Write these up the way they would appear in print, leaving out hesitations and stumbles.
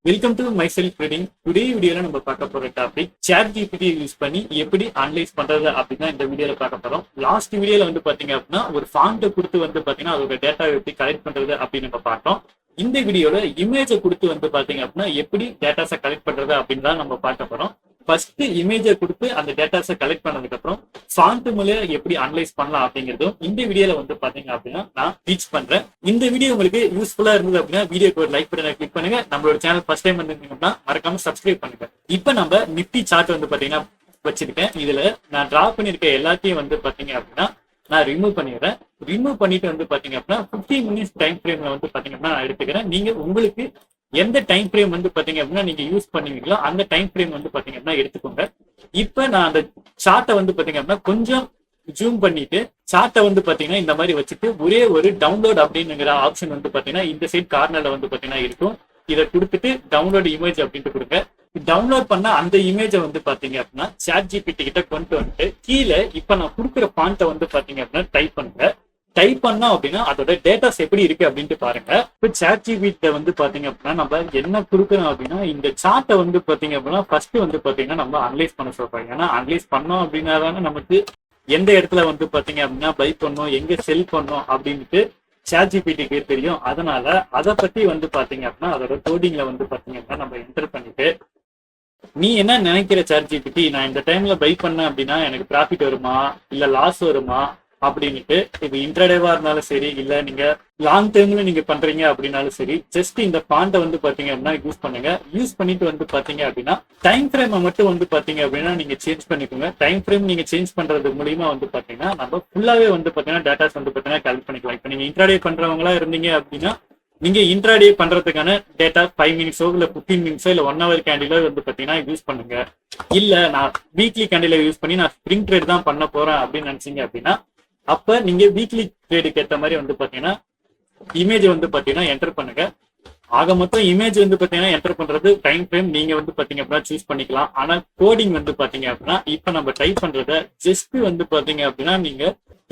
Welcome to my self trading. Today வீடியோல நம்ம பார்க்க போற டாபிக் சாட் ஜிபிடி யூஸ் பண்ணி எப்படி அனலைஸ் பண்றது அப்படின்னு இந்த வீடியோல பார்க்க போறோம். லாஸ்ட் வீடியோல பாத்தீங்க அப்படின்னா ஒரு ஃபாண்ட் கொடுத்து பாத்தீங்கன்னா அதோட டேட்டா எப்படி கலெக்ட் பண்றது அப்படின்னு நம்ம பார்த்தோம். இந்த வீடியோல இமேஜை கொடுத்து பாத்தீங்க அப்படின்னா எப்படி டேட்டாஸை கலெக்ட் பண்றது அப்படின்னு தான் நம்ம பார்க்க போறோம். ஃபர்ஸ்ட் இமேஜை கொடுத்து அந்த டேட்டாஸை கலெக்ட் பண்ணதுக்கு அப்புறம் ஃபாண்ட் மூலம் எப்படி அனலைஸ் பண்ணலாம் அப்படிங்கிறதும் இந்த வீடியோல பாத்தீங்க அப்படின்னா நான் டீச் பண்றேன். இந்த வீடியோ உங்களுக்கு யூஸ்ஃபுல்லா இருந்தது அப்படின்னா வீடியோக்கு ஒரு லைக் பட்டனை கிளிக் பண்ணுங்க. நம்மளோட சேனல் ஃபர்ஸ்ட் டைம் வந்திருந்தீங்கன்னா மறக்காம சப்ஸ்கிரைப் பண்ணுங்க. இப்ப நம்ம நிப்டி சார்ட் பாத்தீங்கன்னா வச்சிருக்கேன். இதுல நான் டிரா பண்ணிருக்க எல்லாத்தையும் பாத்தீங்க அப்படின்னா நான் ரிமூவ் பண்ணிடுறேன். ரிமூவ் பண்ணிட்டு பாத்தீங்க அப்படின்னா 15 மினிட்ஸ் டைம் ஃப்ரேம்ல பாத்தீங்க அப்படின்னா நான் எடுத்துக்கிறேன். நீங்க உங்களுக்கு எந்த டைம் ஃப்ரேம் பாத்தீங்க அப்படின்னா நீங்க யூஸ் பண்ணுவீங்களோ அந்த டைம் ஃப்ரேம் பாத்தீங்க அப்படின்னா எடுத்துக்கோங்க. இப்ப நான் அந்த சார்ட்டை பாத்தீங்க அப்படின்னா கொஞ்சம் ஜூம் பண்ணிட்டு சார்ட்டை பாத்தீங்கன்னா இந்த மாதிரி வச்சுட்டு ஒரே ஒரு டவுன்லோட் அப்படிங்கிற ஆப்ஷன் பாத்தீங்கன்னா இந்த சைட் கார்னர்ல பாத்தீங்கன்னா இருக்கும். இதை கொடுத்துட்டு டவுன்லோட் இமேஜ் அப்படின்ட்டு கொடுங்க. டவுன்லோட் பண்ண அந்த இமேஜை பாத்தீங்க அப்படின்னா சாட் ஜிபிடி கிட்ட கொண்டு வந்துட்டு கீழே இப்ப நான் கொடுக்குற பாயிண்ட்டை பாத்தீங்க அப்படின்னா டைப் பண்ணுங்க. டைப் பண்ணோம் அப்படின்னா அதோட டேட்டாஸ் எப்படி இருக்கு அப்படின்ட்டு பாருங்க. இப்ப சாட் ஜிபிடி பாத்தீங்க அப்படின்னா நம்ம என்ன கொடுக்குறோம் அப்படின்னா இந்த சார்ட்டை பாத்தீங்க அப்படின்னா ஃபர்ஸ்ட் பாத்தீங்கன்னா நம்ம அனலைஸ் பண்ண சொல்றோம். ஏன்னா அனலைஸ் பண்ணோம் அப்படின்னா தானே நமக்கு எந்த இடத்துல பாத்தீங்க அப்படின்னா பை பண்ணோம் எங்க செல் பண்ணோம் அப்படின்ட்டு சாட் ஜிபிடிக்கு தெரியும். அதனால அதை பத்தி பாத்தீங்க அப்படின்னா அதோட கோடிங்ல பாத்தீங்க அப்படின்னா நம்ம என்டர் பண்ணிட்டு நீ என்ன நினைக்கிற சாட் ஜிபிடி, நான் இந்த டைம்ல பை பண்ணேன் அப்படின்னா எனக்கு ப்ராஃபிட் வருமா இல்ல லாஸ் வருமா அப்படின்ட்டு, இது இன்ட்ராடேவா இருந்தாலும் சரி இல்ல நீங்க லாங் டேர்ம்ல நீங்க பண்றீங்க அப்படின்னாலும் சரி ஜஸ்ட் இந்த பாயிண்ட்டை பாத்தீங்க அப்படின்னா யூஸ் பண்ணுங்க. யூஸ் பண்ணிட்டு பாத்தீங்க அப்படின்னா டைம் ஃப்ரேமை மட்டும் பாத்தீங்க அப்படின்னா நீங்க சேஞ்ச் பண்ணிக்கோங்க. டைம் ஃப்ரேம் நீங்க சேஞ்ச் பண்றது மூலியமா பாத்தீங்கன்னா நம்ம ஃபுல்லாவே பாத்தீங்கன்னா டேட்டாஸ் பாத்தீங்கன்னா கலெக்ட் பண்ணிக்கலாம். இப்ப நீங்க இன்ட்ராடே பண்றவங்களா இருந்தீங்க அப்படின்னா நீங்க இன்ட்ராடே பண்றதுக்கான டேட்டா 5 மினிட்ஸோ இல்ல 15 மினிட்ஸோ இல்ல 1 ஹவர் கேண்டிலோ பாத்தீங்கன்னா யூஸ் பண்ணுங்க. இல்ல நான் வீக்லி கேண்டில யூஸ் பண்ணி நான் ஸ்ப்ரிங் ட்ரேட் தான் பண்ண போறேன் அப்படின்னு நினைச்சீங்க அப்படின்னா அப்ப நீங்க வீக்லி ட்ரேடுக்கு ஏற்ற மாதிரி பாத்தீங்கன்னா இமேஜ் பாத்தீங்கன்னா என்டர் பண்ணுங்க. ஆக மொத்தம் இமேஜ் பாத்தீங்கன்னா என்டர் பண்றது டைம் ஃப்ரேம் நீங்க பாத்தீங்க அப்படின்னா சூஸ் பண்ணிக்கலாம். ஆனா கோடிங் பாத்தீங்க அப்படின்னா இப்ப நம்ம டைப் பண்றத ஜஸ்ட் பாத்தீங்க அப்படின்னா நீங்க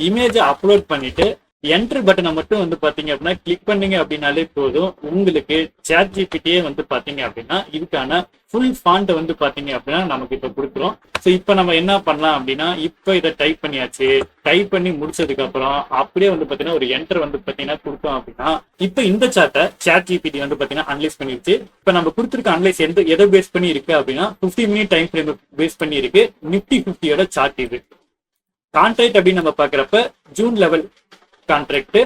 இமேஜ் அப்லோட் பண்ணிட்டு என்டர் பட்டனை மட்டும் பாத்தீங்க அப்படின்னா கிளிக் பண்ணீங்க அப்படின்னாலே போதும். உங்களுக்கு சாட் ஜிபிடியே பாத்தீங்க அப்படின்னா இதுக்கான ஃபுல் ஃபாண்ட் பாத்தீங்க அப்படின்னா நமக்கு இப்ப கொடுக்குறோம். ஸோ இப்ப நம்ம என்ன பண்ணலாம் அப்படின்னா இப்ப இதை டைப் பண்ணியாச்சு. டைப் பண்ணி முடிச்சதுக்கு அப்புறம் அப்படியே பாத்தீங்கன்னா ஒரு என்டர் பாத்தீங்கன்னா கொடுத்தோம் அப்படின்னா இப்ப இந்த சார்ட்டை சாட் ஜிபிடி பாத்தீங்கன்னா அனலைஸ் பண்ணிருச்சு. இப்ப நம்ம கொடுத்துருக்க அனலைஸ் எதை பேஸ் பண்ணி இருக்கு அப்படின்னா 15 மினிட் டைம் ஃப்ரேம் பேஸ் பண்ணி இருக்கு. நிப்டி 50யோட சார்ட் இது. கான்ட்ராக்ட் அப்படின்னு நம்ம பாக்குறப்ப ஜூன் லெவல் கான்ட்ராக்ட்,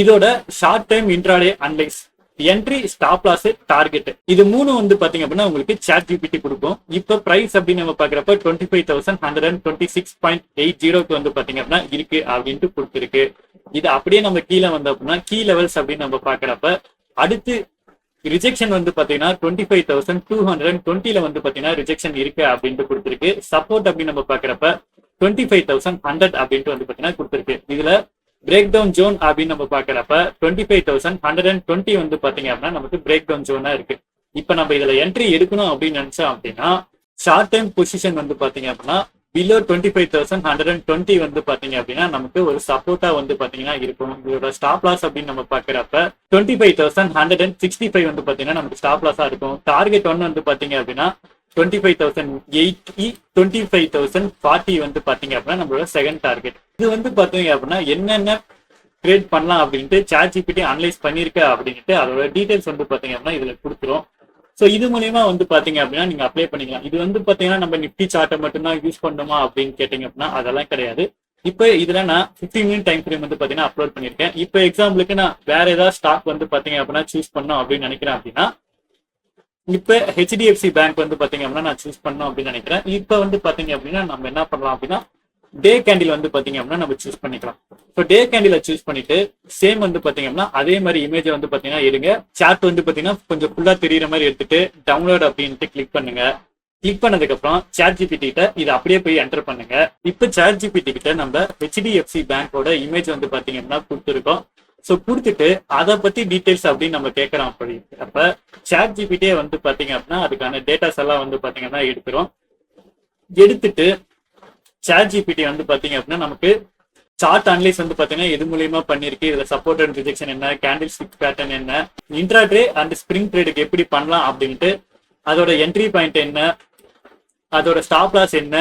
இதோட short time intraday analyse, entry, stop loss, target, இது மூணு பாத்தீங்க அப்படின்னா உங்களுக்கு சாட் ஜிபிடி கொடுக்கும். இப்ப பிரைஸ் அப்படின்னு நம்ம பாக்குறப்ப 25,126.80 பாத்தீங்க அப்படின்னா இருக்கு அப்படின்ட்டு கொடுத்துருக்கு. இது அப்படியே நம்ம கீழே அப்படின்னா கீ லெவல்ஸ் அப்படின்னு நம்ம பாக்குறப்ப அடுத்து ரிஜெக்ஷன் பாத்தீங்கன்னா 25,220 பாத்தீங்கன்னா ரிஜெக்ஷன் இருக்கு அப்படின்ட்டு கொடுத்துருக்கு. சப்போர்ட் அப்படின்னு நம்ம பாக்குறப்ப 25,100 அப்படின்ட்டு பாத்தீங்கன்னா கொடுத்துருக்கு. இதுல பிரேக் டவுன் ஜோன் அப்படின்னு நம்ம பாக்குறப்ப 25,120 பாத்தீங்க அப்படின்னா நமக்கு பிரேக் டவுன் ஜோனா இருக்கு. இப்ப நம்ம இதுல என்ட்ரி எடுக்கணும் அப்படின்னு நினைச்சோம் அப்படின்னா ஷார்ட் டைம் பொசிஷன் பாத்தீங்க அப்படின்னா பிலோ 25,120 பாத்தீங்க அப்படின்னா நமக்கு ஒரு சப்போர்ட்டா பாத்தீங்கன்னா இருக்கும். இதோட ஸ்டாப் லாஸ் அப்படின்னு நம்ம பாக்குறப்ப 25,165 பாத்தீங்கன்னா நமக்கு ஸ்டாப் லாஸா இருக்கும். டார்கெட் ஒன்னு பாத்தீங்க அப்படின்னா 25,080, 25,040 பாத்தீங்க அப்படின்னா நம்மளோட செகண்ட் டார்கெட். இது பாத்தீங்க அப்படின்னா என்னென்ன ட்ரேட் பண்ணலாம் அப்படின்ட்டு சாட் ஜிபிடி அனலைஸ் பண்ணிருக்க அப்படின்ட்டு அதோட டீடைல்ஸ் பாத்தீங்க அப்படின்னா இதுல கொடுத்துரும். ஸோ இது மூலியமா பாத்தீங்க அப்படின்னா நீங்க அப்ளை பண்ணிக்கலாம். இது பாத்தீங்கன்னா நம்ம நிப்டி சார்ட்டை மட்டும்தான் யூஸ் பண்ணணுமா அப்படின்னு கேட்டீங்க அப்படின்னா அதெல்லாம் கிடையாது. இப்ப இதுல நான் 15 மினிட் டைம் ஃப்ரேம் பாத்தீங்கன்னா அப்லோட் பண்ணிருக்கேன். இப்ப எக்ஸாம்பிளுக்கு நான் வேற ஏதாவது ஸ்டாக் பாத்தீங்க அப்படின்னா சூஸ் பண்ணோம் அப்படின்னு நினைக்கிறேன் அப்படின்னா இப்ப ஹெச்டிஎஃப்சி பேங்க் பாத்தீங்க அப்படின்னா நான் சூஸ் பண்ணோம் அப்படின்னு நினைக்கிறேன். இப்ப பாத்தீங்க அப்படின்னா நம்ம என்ன பண்ணலாம் அப்படின்னா டே கேண்டில் பாத்தீங்க அப்படின்னா நம்ம சூஸ் பண்ணிக்கலாம். இப்போ டே கேண்டில சூஸ் பண்ணிட்டு சேம் பாத்தீங்க அப்படின்னா அதே மாதிரி இமேஜ் பாத்தீங்கன்னா எடுங்க. சார்ட் பாத்தீங்கன்னா கொஞ்சம் ஃபுல்லா தெரியுற மாதிரி எடுத்துட்டு டவுன்லோட் அப்படின்ட்டு கிளிக் பண்ணுங்க. கிளிக் பண்ணதுக்கு அப்புறம் சாட் ஜிபிடி கிட்ட இதை அப்படியே போய் என்டர் பண்ணுங்க. இப்ப சாட் ஜிபிடி கிட்ட நம்ம ஹெச்டிஎஃப்சி பேங்கோட இமேஜ் பாத்தீங்க அப்படின்னா கொடுத்துருக்கோம். ஸோ கொடுத்துட்டு அதை பத்தி டீடைல்ஸ் அப்படின்னு நம்ம கேட்கறோம். அப்படி அப்ப சாட் ஜிபிடியே பாத்தீங்க அப்படின்னா அதுக்கான டேட்டாஸ் எல்லாம் பாத்தீங்கன்னா எடுத்துரும். எடுத்துட்டு சாட் ஜிபிடி பாத்தீங்க அப்படின்னா நமக்கு சார்ட் அனலைஸ் வந்து பாத்தீங்கன்னா எது மூலியமா பண்ணிருக்கு, இதுல சப்போர்ட் அண்ட் ரிஜெக்ஷன் என்ன, கேண்டில் ஸ்டிக் பேட்டர்ன் என்ன, இன்ட்ராடே அண்ட் ஸ்ப்ரிங் ட்ரேடுக்கு எப்படி பண்ணலாம் அப்படின்ட்டு, அதோட என்ட்ரி பாயிண்ட் என்ன, அதோட ஸ்டாப் லாஸ் என்ன,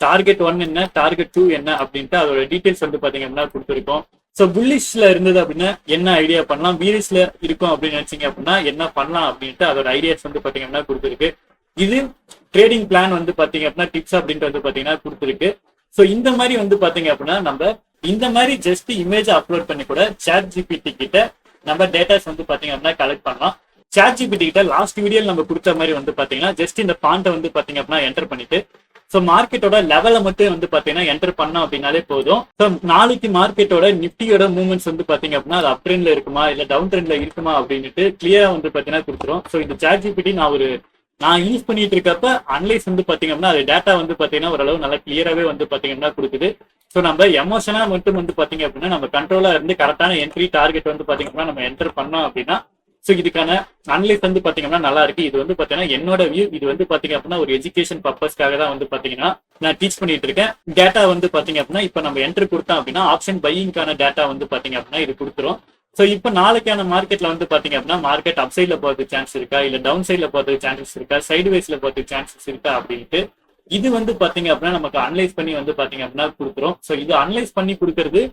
டார்கெட் 1 என்ன, டார்கெட் 2 என்ன அப்படின்ட்டு அதோட டீடைல்ஸ் வந்து பாத்தீங்கன்னா கொடுத்துருக்கோம். ஸோ புல்லிஷ்ல இருந்தது அப்படின்னா என்ன ஐடியா பண்ணலாம், பீரிஷ்ல இருக்கும் அப்படின்னு நினைச்சீங்க அப்படின்னா என்ன பண்ணலாம் அப்படின்ட்டு அதோட ஐடியாஸ் வந்து பாத்தீங்கன்னா கொடுத்துருக்கு. இது ட்ரேடிங் பிளான் வந்து பாத்தீங்க அப்படின்னா டிப்ஸ் அப்படின்ட்டு வந்து பாத்தீங்கன்னா கொடுத்துருக்கு. ஸோ இந்த மாதிரி வந்து பாத்தீங்க அப்படின்னா நம்ம இந்த மாதிரி ஜஸ்ட் இமேஜ் அப்லோட் பண்ணி கூட சாட் ஜிபிடி கிட்ட நம்ம டேட்டாஸ் வந்து பாத்தீங்க அப்படின்னா கலெக்ட் பண்ணலாம். சாட் ஜிபிடி கிட்ட லாஸ்ட் வீடியோல நம்ம கொடுத்த மாதிரி வந்து பாத்தீங்கன்னா ஜஸ்ட் இந்த ஃபாண்ட்டை வந்து பாத்தீங்க அப்படின்னா என்டர் பண்ணிட்டு ஸோ மார்க்கெட்டோட லெவலை மட்டும் வந்து பாத்தீங்கன்னா என்டர் பண்ணோம் அப்படின்னாலே போதும். ஸோ நாளைக்கு மார்க்கெட்டோட நிப்டியோட மூவ்மெண்ட்ஸ் வந்து பாத்தீங்க அப்படின்னா அது அப் ட்ரெண்ட்ல இருக்குமா இல்ல டவுன் ட்ரெண்ட்ல இருக்குமா அப்படின்ட்டு கிளியரா வந்து பாத்தீங்கன்னா கொடுத்துரும். ஸோ இந்த சாட் ஜிபிடி நான் யூஸ் பண்ணிட்டு இருக்கப்ப அனலைஸ் வந்து பாத்தீங்க அப்படின்னா அது டேட்டா வந்து பாத்தீங்கன்னா ஓரளவு நல்லா கிளியராகவே வந்து பாத்தீங்கன்னா கொடுக்குது. ஸோ நம்ம எமோஷனா மட்டும் வந்து பாத்தீங்க அப்படின்னா நம்ம கண்ட்ரோலா இருந்து கரெக்டான என்ட்ரி டார்கெட் வந்து பாத்தீங்க அப்படின்னா நம்ம என்டர் பண்ணோம் அப்படின்னா ஸோ இதுக்கான அனலைஸ் வந்து பாத்தீங்கன்னா நல்லா இருக்கு. இது வந்து பாத்தீங்கன்னா என்னோட வியூ, இது வந்து பாத்தீங்க அப்படின்னா ஒரு எஜுகேஷன் பர்பஸ்க்காக தான் வந்து பாத்தீங்கன்னா நான் டீச் பண்ணிட்டு இருக்கேன். டேட்டா வந்து பாத்தீங்க அப்படின்னா இப்ப நம்ம என்ட்ரி கொடுத்தோம் அப்படின்னா ஆப்ஷன் பையிங்கான டேட்டா வந்து பாத்தீங்க அப்படின்னா இது கொடுத்துரும். ஸோ இப்போ நாளைக்கான மார்க்கெட்ல வந்து பாத்தீங்க அப்படின்னா மார்க்கெட் அப் சைட்ல போறதுக்கு சான்ஸ் இருக்கா இல்ல டவுன் சைட்ல போறதுக்கு சான்சஸ் இருக்கா, சைடு வைஸ்ல போறதுக்கு சான்சஸ் இருக்கா அப்படின்ட்டு இது வந்து பாத்தீங்க அப்படின்னா நமக்கு அனலைஸ் பண்ணி வந்து பாத்தீங்க அப்படின்னா கொடுத்துரும். ஸோ இது அனலைஸ் பண்ணி கொடுக்கறது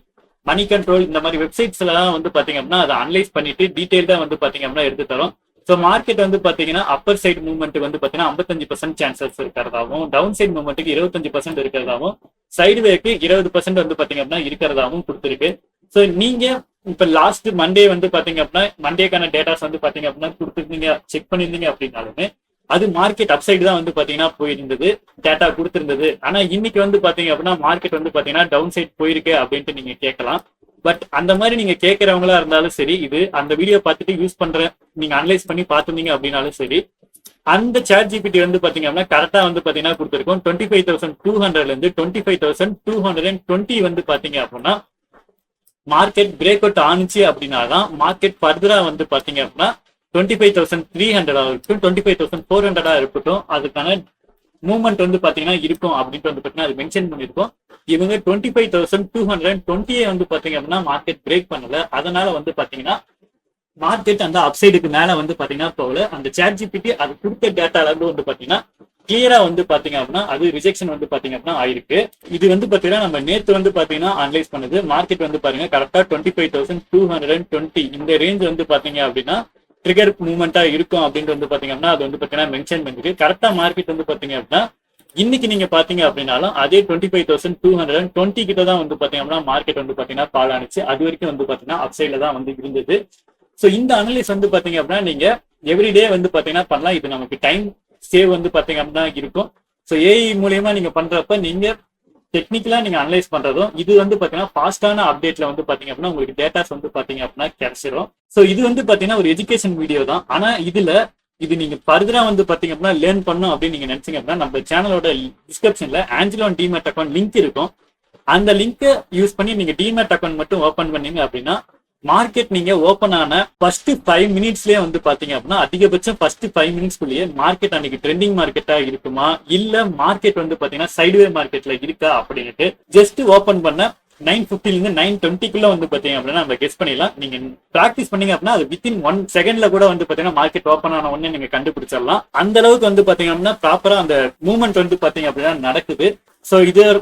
மணி கண்ட்ரோல் இந்த மாதிரி வெப்சைட்ஸ் எல்லாம் வந்து பாத்தீங்க அப்படின்னா அதை அனலைஸ் பண்ணிட்டு டீடைல்டா வந்து பாத்தீங்க அப்படின்னா எடுத்து தரும். ஸோ மார்க்கெட் வந்து பாத்தீங்கன்னா அப்பர் சைடு மூவ்மெண்ட் வந்து பாத்தீங்கன்னா 55% சான்சஸ் இருக்கிறதாவும், டவுன் சைடு மூவ்மெண்ட்டுக்கு 25% இருக்கிறதாவும், சைடு வேக்கு 20% வந்து பாத்தீங்க அப்படின்னா இருக்கிறதாவும் கொடுத்துருக்கு. ஸோ நீங்க இப்ப லாஸ்ட் மண்டே வந்து பாத்தீங்க அப்படின்னா மண்டேக்கான டேட்டாஸ் வந்து பாத்தீங்க அப்படின்னா கொடுத்துருந்தீங்க, செக் பண்ணிருந்தீங்க அப்படின்னாலுமே அது மார்க்கெட் அப்சைடு தான் வந்து பாத்தீங்கன்னா போயிருந்தது, டேட்டா கொடுத்திருந்தது. ஆனா இன்னைக்கு வந்து பாத்தீங்க அப்படின்னா மார்க்கெட் வந்து பாத்தீங்கன்னா டவுன் சைட் போயிருக்கு அப்படின்ட்டு நீங்க கேட்கலாம். பட் அந்த மாதிரி நீங்க கேட்கறவங்களா இருந்தாலும் சரி, இது அந்த வீடியோ பார்த்துட்டு யூஸ் பண்ற நீங்க அனலைஸ் பண்ணி பார்த்துருந்தீங்க அப்படின்னாலும் சரி, அந்த சாட் ஜிபிடி வந்து பாத்தீங்க அப்படின்னா கரெக்டா வந்து பாத்தீங்கன்னா கொடுத்துருக்கோம். 25,200ல இருந்து 25,220 வந்து பாத்தீங்க அப்படின்னா மார்க்கெட் பிரேக் அவுட் ஆனிச்சு அப்படின்னா தான் மார்க்கெட் ஃபர்தரா வந்து பாத்தீங்க அப்படின்னா 25,300 இருக்கட்டும் 25,400 இருக்கட்டும் அதுக்கான மூவ்மெண்ட் வந்து பாத்தீங்கன்னா இருக்கும் அப்படின்ட்டு வந்து பாத்தீங்கன்னா அது மென்ஷன் பண்ணிருக்கோம். இவங்க 25,220 வந்து பாத்தீங்க அப்படின்னா மார்க்கெட் பிரேக் பண்ணல, அதனால வந்து பாத்தீங்கன்னா மார்க்கெட் அந்த அப்சைடுக்கு மேல வந்து பாத்தீங்கன்னா போகல. அந்த சாட் ஜிபிடி அது கொடுத்த டேட்டால இருந்து வந்து பாத்தீங்கன்னா கிளியரா வந்து பாத்தீங்க அப்படின்னா அது ரிஜெக்ஷன் வந்து பாத்தீங்க அப்படின்னா ஆயிருக்கு. இது வந்து பாத்தீங்கன்னா நம்ம நேத்து வந்து பாத்தீங்கன்னா அனலைஸ் பண்ணுது. மார்க்கெட் வந்து பாருங்க கரெக்டா 25,220 இந்த ரேஞ்ச் வந்து பாத்தீங்க அப்படின்னா ட்ரிகர் மூவ்மெண்டா இருக்கும் அப்படின்ட்டு வந்து பாத்தீங்க அப்படின்னா அது வந்து பாத்தீங்கன்னா மென்ஷன் பண்ணிருக்கு. கரெக்டா மார்க்கெட் வந்து பாத்தீங்க அப்படின்னா இன்னைக்கு நீங்க பாத்தீங்க அப்படின்னாலும் அதே 25,220 கிட்ட தான் வந்து பாத்தீங்க அப்படின்னா மார்க்கெட் வந்து பாத்தீங்கன்னா ஃபால் ஆனிச்சு. அது வரைக்கும் வந்து பாத்தீங்கன்னா அப்சைட்ல தான் வந்து இருந்தது. ஸோ இந்த அனலைஸ் வந்து பாத்தீங்க அப்படின்னா நீங்க எவ்ரிடே வந்து பாத்தீங்கன்னா பண்ணலாம். இது நமக்கு டைம் சேவ் வந்து பாத்தீங்க அப்படின்னா இருக்கும். ஸோ ஏஐ மூலியமா நீங்க பண்றப்ப நீங்க டெக்னிக்கலா நீங்க அனலைஸ் பண்றதும் இது வந்து பாத்தீங்கன்னா ஃபாஸ்டான அப்டேட்ல வந்து பாத்தீங்க அப்படின்னா உங்களுக்கு டேட்டாஸ் வந்து பாத்தீங்க அப்படின்னா கிடைச்சிரும். ஸோ இது வந்து பாத்தீங்கன்னா ஒரு எஜுகேஷன் வீடியோ தான். ஆனா இது நீங்க ஃபர்தரா வந்து பாத்தீங்க அப்படின்னா லேர்ன் பண்ணும் அப்படின்னு நீங்க நினைச்சீங்க அப்படின்னா நம்ம சேனலோட டிஸ்கிரிப்ஷன்ல ஆஞ்சலோன் டிமேட் அக்கௌண்ட் லிங்க் இருக்கும். அந்த லிங்க் யூஸ் பண்ணி நீங்க டிமேட் அக்கௌண்ட் மட்டும் ஓபன் பண்ணீங்க அப்படின்னா மார்க்கெட் நீங்க ஓபன் ஆன ஃபர்ஸ்ட் 5 மினிட்ஸ்லயே வந்து பாத்தீங்க அப்படின்னா அதிகபட்சம் ஃபர்ஸ்ட் 5 மினிட்ஸ்க்குள்ளேயே மார்க்கெட் அன்னைக்கு ட்ரெண்டிங் மார்க்கெட்டா இருக்குமா இல்ல மார்க்கெட் வந்து பாத்தீங்கன்னா சைடுவே மார்க்கெட்ல இருக்கா அப்படின்ட்டு ஜஸ்ட் ஓபன் பண்ண 9:50 இருந்து 9:20 வந்து பாத்தீங்க அப்படின்னா நம்ம கெஸ் பண்ணிடலாம். நீங்க பிராக்டிஸ் பண்ணீங்க அப்படின்னா அது வித்தின் 1 செகண்ட்ல கூட வந்து பாத்தீங்கன்னா மார்க்கெட் ஓப்பன் ஆன உடனே நீங்க கண்டுபிடிச்சிடலாம். அந்த அளவுக்கு வந்து பாத்தீங்க அப்படின்னா ப்ராப்பரா அந்த மூவ்மெண்ட் வந்து பாத்தீங்க அப்படின்னா நடக்குது. ஸோ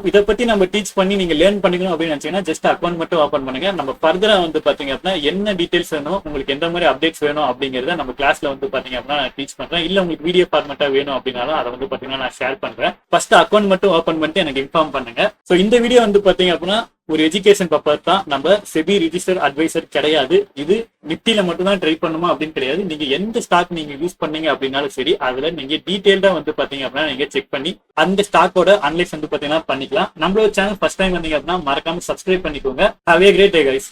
இதை பத்தி நம்ம டீச் பண்ணி நீங்க லேர்ன் பண்ணிக்கணும் அப்படின்னு நினைச்சீங்கன்னா ஜஸ்ட் அக்கௌண்ட் மட்டும் ஓப்பன் பண்ணுங்க. நம்ம ஃபர்தரா வந்து பாத்தீங்க அப்படின்னா என்ன டீடைல்ஸ் வேணும், உங்களுக்கு எந்த மாதிரி அப்டேட்ஸ் வேணும் அப்படிங்கறத நம்ம கிளாஸ்ல வந்து பாத்தீங்க அப்படின்னா நான் டீச் பண்றேன். இல்ல உங்களுக்கு வீடியோ ஃபார்மேட்டா வேணும் அப்படின்னாலும் அதை வந்து பாத்தீங்கன்னா நான் ஷேர் பண்றேன். ஃபர்ஸ்ட் அக்கௌண்ட் மட்டும் ஓப்பன் பண்ணிட்டு எனக்கு இன்ஃபார்ம் பண்ணுங்க. ஸோ இந்த வீடியோ வந்து பாத்தீங்க அப்படின்னா ஒரு எஜுகேஷன் பர்பஸ் தான். நம்ம செபி ரிஜிஸ்டர் அட்வைசர் கிடையாது. இது நிப்டில மட்டும் தான் ட்ரை பண்ணுமா அப்படின்னு கிடையாது. நீங்க எந்த ஸ்டாக் நீங்க யூஸ் பண்ணீங்க அப்படின்னாலும் சரி அதுல நீங்க டீடைல்டா வந்து பாத்தீங்க அப்படின்னா நீங்க செக் பண்ணி அந்த ஸ்டாக்கோட அனலைஸ் வந்து பாத்தீங்கன்னா பண்ணிக்கலாம். நம்மளோட சேனல் ஃபர்ஸ்ட் டைம் வந்தீங்க அப்படின்னா மறக்காம சப்ஸ்கிரைப் பண்ணிக்கோங்க. Have a great day guys.